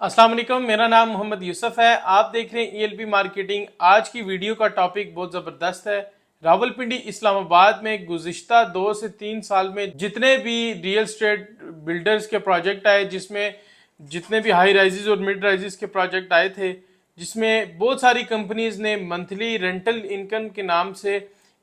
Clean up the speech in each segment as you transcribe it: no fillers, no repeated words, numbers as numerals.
अस्सलाम वालेकुम, मेरा नाम मोहम्मद यूसुफ है। आप देख रहे हैं ईएलपी मार्केटिंग। आज की वीडियो का टॉपिक बहुत ज़बरदस्त है। रावलपिंडी इस्लामाबाद में गुज़िश्ता 2 से 3 साल में जितने भी रियल स्टेट बिल्डर्स के प्रोजेक्ट आए, जिसमें जितने भी हाई राइजेस और मिड राइजेस के प्रोजेक्ट आए थे, जिसमें बहुत सारी कंपनीज ने मंथली रेंटल इनकम के नाम से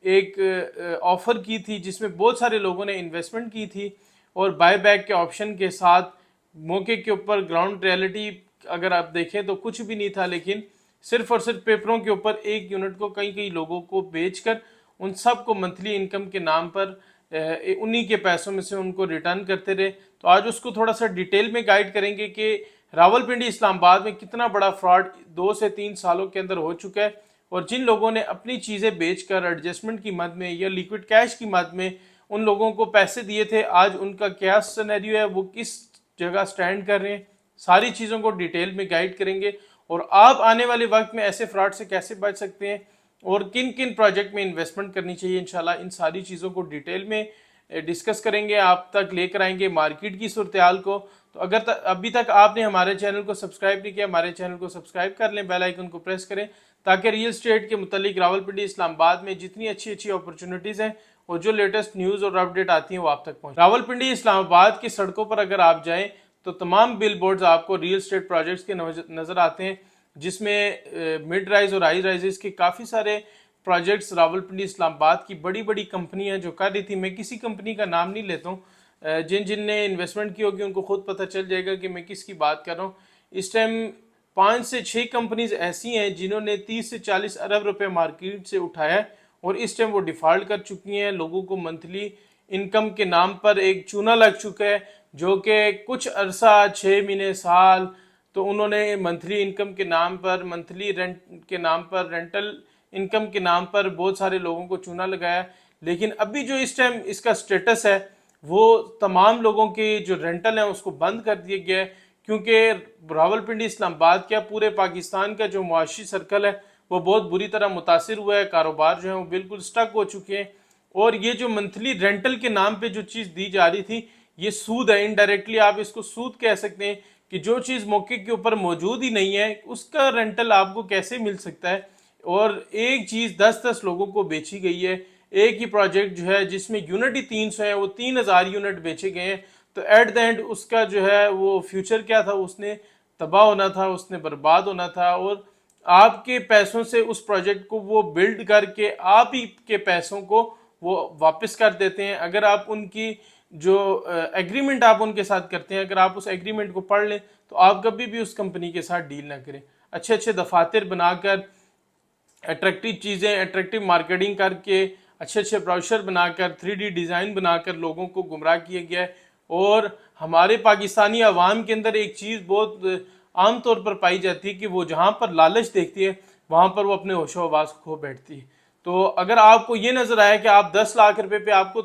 एक ऑफ़र की थी, जिसमें बहुत सारे लोगों ने इन्वेस्टमेंट की थी और बाय बैक के ऑप्शन के साथ। मौके के ऊपर ग्राउंड रियलिटी अगर आप देखें तो कुछ भी नहीं था, लेकिन सिर्फ और सिर्फ पेपरों के ऊपर एक यूनिट को कई कई लोगों को बेचकर उन सब को मंथली इनकम के नाम पर उन्हीं के पैसों में से उनको रिटर्न करते रहे। तो आज उसको थोड़ा सा डिटेल में गाइड करेंगे कि रावलपिंडी इस्लामाबाद में कितना बड़ा फ्रॉड 2 से 3 सालों के अंदर हो चुका है, और जिन लोगों ने अपनी चीज़ें बेचकर एडजस्टमेंट की मद में या लिक्विड कैश की मद में उन लोगों को पैसे दिए थे, आज उनका क्या सिनेरियो है, वो किस जगह स्टैंड कर रहे हैं, सारी चीज़ों को डिटेल में गाइड करेंगे। और आप आने वाले वक्त में ऐसे फ्रॉड से कैसे बच सकते हैं और किन किन प्रोजेक्ट में इन्वेस्टमेंट करनी चाहिए, इंशाल्लाह इन सारी चीज़ों को डिटेल में डिस्कस करेंगे, आप तक लेकर आएंगे मार्केट की सूरत हाल को। तो अगर अभी तक आपने हमारे चैनल को सब्सक्राइब नहीं किया, हमारे चैनल को सब्सक्राइब कर लें, बेल आइकन को प्रेस करें, ताकि रियल स्टेट के मुतालिक रावलपिंडी इस्लामाबाद में जितनी अच्छी अच्छी अपॉर्चुनिटीज़ हैं और जो लेटेस्ट न्यूज़ और अपडेट आती हैं वो आप तक पहुँचे। रावलपिंडी इस्लामाबाद की सड़कों पर अगर आप जाएँ तो तमाम बिल बोर्ड्स आपको रियल स्टेट प्रोजेक्ट्स के नज़र आते हैं, जिसमें मिड राइज और हाई राइजेस के काफ़ी सारे प्रोजेक्ट्स रावलपिंडी इस्लामाबाद की बड़ी बड़ी कंपनियां जो कर रही थी। मैं किसी कंपनी का नाम नहीं लेता हूँ, जिन ने इन्वेस्टमेंट की होगी उनको खुद पता चल जाएगा कि मैं किसकी बात कर रहा हूँ। इस टाइम 5 से 6 कंपनीज ऐसी हैं जिन्होंने 30 से 40 अरब रुपए मार्केट से उठाया और इस टाइम वो डिफ़ॉल्ट कर चुकी हैं। लोगों को मंथली इनकम के नाम पर एक चूना लग चुका है, जो कि कुछ अरसा 6 महीने साल तो उन्होंने मंथली इनकम के नाम पर, मंथली रेंट के नाम पर, रेंटल इनकम के नाम पर बहुत सारे लोगों को चूना लगाया। लेकिन अभी जो इस टाइम इसका स्टेटस है, वो तमाम लोगों के जो रेंटल है उसको बंद कर दिया गया है, क्योंकि रावलपिंडी इस्लामाबाद क्या पूरे पाकिस्तान का जो मुआशी सर्कल है वो बहुत बुरी तरह मुतासिर हुआ है। कारोबार जो है वो बिल्कुल स्टक हो चुके हैं, और ये जो मंथली रेंटल के नाम पे जो चीज़ दी जा रही थी ये सूद है। इनडायरेक्टली आप इसको सूद कह सकते हैं कि जो चीज़ मौके के ऊपर मौजूद ही नहीं है उसका रेंटल आपको कैसे मिल सकता है। और एक चीज़ 10-10 लोगों को बेची गई है। एक ही प्रोजेक्ट जो है जिसमें यूनिट ही 300 है, वो 3000 यूनिट बेचे गए हैं। तो एट द एंड उसका जो है वो फ्यूचर क्या था, उसने तबाह होना था, उसने बर्बाद होना था। और आपके पैसों से उस प्रोजेक्ट को वो बिल्ड करके आप ही के पैसों को वो वापस कर देते हैं। अगर आप उनकी जो एग्रीमेंट आप उनके साथ करते हैं, अगर आप उस एग्रीमेंट को पढ़ लें तो आप कभी भी उस कंपनी के साथ डील ना करें। अच्छे अच्छे दफातर बनाकर, अट्रैक्टिव चीज़ें, अट्रैक्टिव मार्केटिंग करके, अच्छे अच्छे ब्राउशर बनाकर, 3D डिज़ाइन बनाकर लोगों को गुमराह किया गया है। और हमारे पाकिस्तानी अवाम के अंदर एक चीज़ बहुत आम तौर पर पाई जाती है कि वो जहाँ पर लालच देखती है वहाँ पर वो अपने होशो हवास खो बैठती है। तो अगर आपको ये नज़र आया कि आप 10 लाख रुपए पे आपको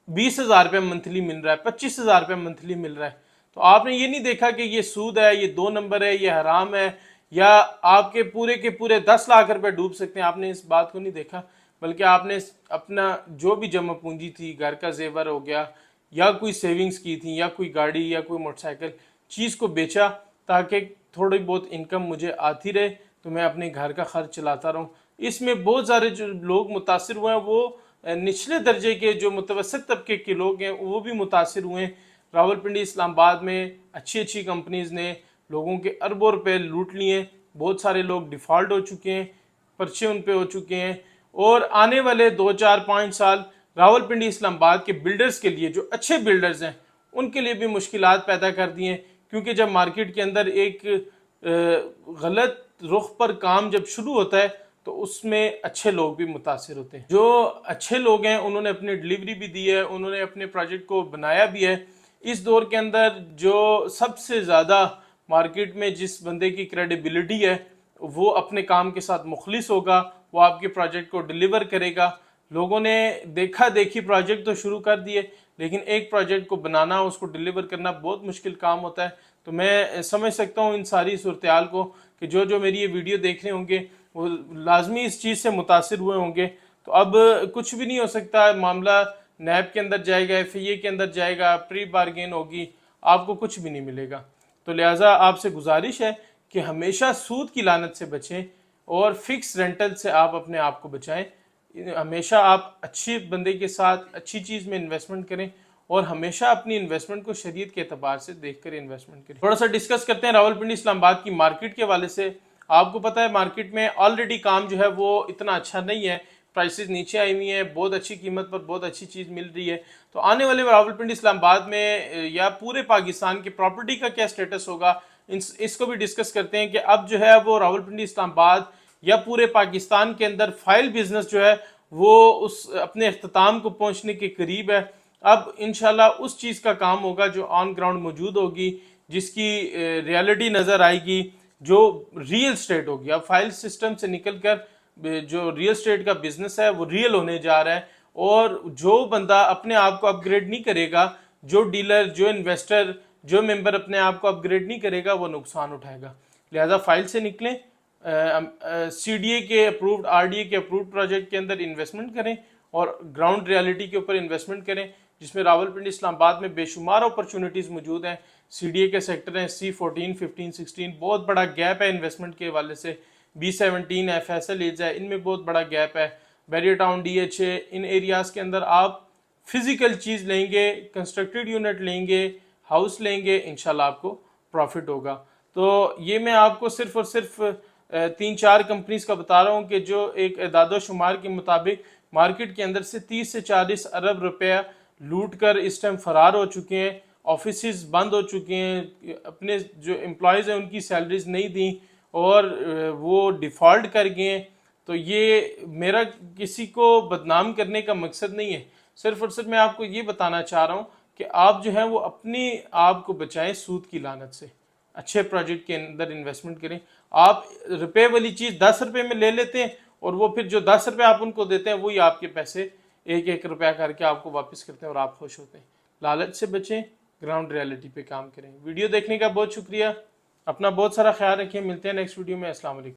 20,000 रुपये मंथली मिल रहा है, 25,000 रुपये मंथली मिल रहा है, तो आपने ये नहीं देखा कि ये सूद है, ये 2 नंबर है, ये हराम है, या आपके पूरे के पूरे 10 लाख रुपए डूब सकते हैं। आपने इस बात को नहीं देखा, बल्कि आपने अपना जो भी जमा पूंजी थी, घर का जेवर हो गया, या कोई सेविंग्स की थी, या कोई गाड़ी या कोई मोटरसाइकिल चीज़ को बेचा ताकि थोड़ी बहुत इनकम मुझे आती रहे, तो मैं अपने घर का खर्च चलाता रहूँ। इसमें बहुत सारे जो लोग मुतासिर हुए हैं, वो निचले दर्जे के जो मुतवसत तबके के लोग हैं वो भी मुतासिर हुए हैं। रावलपिंडी इस्लामाबाद में अच्छी अच्छी कंपनीज़ ने लोगों के अरबों रुपए लूट लिए। बहुत सारे लोग डिफ़ॉल्ट हो चुके हैं, पर्चे उन पे हो चुके हैं। और आने वाले 2 4 5 साल रावलपिंडी इस्लामाबाद के बिल्डर्स के लिए, जो अच्छे बिल्डर्स हैं उनके लिए भी मुश्किलात पैदा कर दी हैं, क्योंकि जब मार्केट के अंदर एक गलत रुख पर काम जब शुरू होता है तो उसमें अच्छे लोग भी मुतासिर होते हैं। जो अच्छे लोग हैं उन्होंने अपनी डिलीवरी भी दी है, उन्होंने अपने प्रोजेक्ट को बनाया भी है। इस दौर के अंदर जो सबसे ज़्यादा मार्केट में जिस बंदे की क्रेडिबिलिटी है वो अपने काम के साथ मुखलिस होगा, वो आपके प्रोजेक्ट को डिलीवर करेगा। लोगों ने देखा देखी प्रोजेक्ट तो शुरू कर दिए, लेकिन एक प्रोजेक्ट को बनाना, उसको डिलीवर करना बहुत मुश्किल काम होता है। तो मैं समझ सकता हूँ इन सारी सूरत हाल को कि जो जो मेरी ये वीडियो देख रहे होंगे वो लाजमी इस चीज़ से मुतासिर हुए होंगे। तो अब कुछ भी नहीं हो सकता, मामला नैब के अंदर जाएगा, FIA के अंदर जाएगा, प्री बार्गेन होगी, आपको कुछ भी नहीं मिलेगा। तो लिहाजा आपसे गुजारिश है कि हमेशा सूद की लानत से बचें और फिक्स रेंटल से आप अपने आप को बचाएं। हमेशा आप अच्छे बंदे के साथ अच्छी चीज़ में इन्वेस्टमेंट करें और हमेशा अपनी इन्वेस्टमेंट को शरीयत के एतबार से देखकर इन्वेस्टमेंट करें। थोड़ा सा डिस्कस करते हैं रावलपिंडी इस्लामाबाद की मार्केट के हवाले से। आपको पता है मार्केट में ऑलरेडी काम जो है वो इतना अच्छा नहीं है, प्राइसेस नीचे आई हुई हैं, बहुत अच्छी कीमत पर बहुत अच्छी चीज़ मिल रही है। तो आने वाले रावलपिंडी इस्लामाबाद में या पूरे पाकिस्तान की प्रॉपर्टी का क्या स्टेटस होगा, इसको भी डिस्कस करते हैं कि अब जो है वो रावलपिंडी इस्लामाबाद या पूरे पाकिस्तान के अंदर फाइल बिजनेस जो है वो उस अपने अख्ताम को पहुंचने के करीब है। अब इंशाल्लाह उस चीज़ का काम होगा जो ऑन ग्राउंड मौजूद होगी, जिसकी रियलिटी नज़र आएगी, जो रियल स्टेट होगी। अब फाइल सिस्टम से निकल कर जो रियल स्टेट का बिजनेस है वो रियल होने जा रहा है, और जो बंदा अपने आप को अपग्रेड नहीं करेगा, जो डीलर, जो इन्वेस्टर, जो मेंबर अपने आप को अपग्रेड नहीं करेगा, वो नुकसान उठाएगा। लिहाजा फाइल से निकलें, CDA के अप्रूव्ड, RDA के अप्रूव्ड प्रोजेक्ट के अंदर इन्वेस्टमेंट करें और ग्राउंड रियलिटी के ऊपर इन्वेस्टमेंट करें, जिसमें रावलपिंडी इस्लामाबाद में बेशुमार अपॉर्चुनिटीज़ मौजूद हैं। CDA के सेक्टर हैं C14, 15, 16, बहुत बड़ा गैप है इन्वेस्टमेंट के हवाले से। B17 है, फैसल एज है, इनमें बहुत बड़ा गैप है। बैरियर टाउन, DHA, इन एरियाज़ के अंदर आप फिजिकल चीज़ लेंगे, कंस्ट्रक्टेड यूनिट लेंगे, हाउस लेंगे, इंशाल्लाह आपको प्रॉफिट होगा। तो ये मैं आपको सिर्फ और सिर्फ 3-4 कंपनीज का बता रहा हूँ कि जो एक एदादो शुमार के मुताबिक मार्केट के अंदर से 30 से 40 अरब रुपया लूट कर इस टाइम फरार हो चुके हैं, ऑफिस बंद हो चुके हैं, अपने जो एम्प्लॉयज़ हैं उनकी सैलरीज नहीं दी और वो डिफ़ॉल्ट कर गए हैं। तो ये मेरा किसी को बदनाम करने का मकसद नहीं है, सिर्फ और सिर्फ मैं आपको ये बताना चाह रहा हूँ कि आप जो है वो अपने आप को बचाएं सूद की लानत से। अच्छे प्रोजेक्ट के अंदर इन्वेस्टमेंट करें। आप रुपए वाली चीज़ 10 रुपए में ले लेते हैं और वो फिर जो 10 रुपये आप उनको देते हैं वही आपके पैसे 1-1 रुपया करके आपको वापस करते हैं और आप खुश होते हैं। लालच से बचें, ग्राउंड रियलिटी पे काम करें। वीडियो देखने का बहुत शुक्रिया, अपना बहुत सारा ख्याल रखें। मिलते हैं नेक्स्ट वीडियो में। अस्सलाम वालेकुम।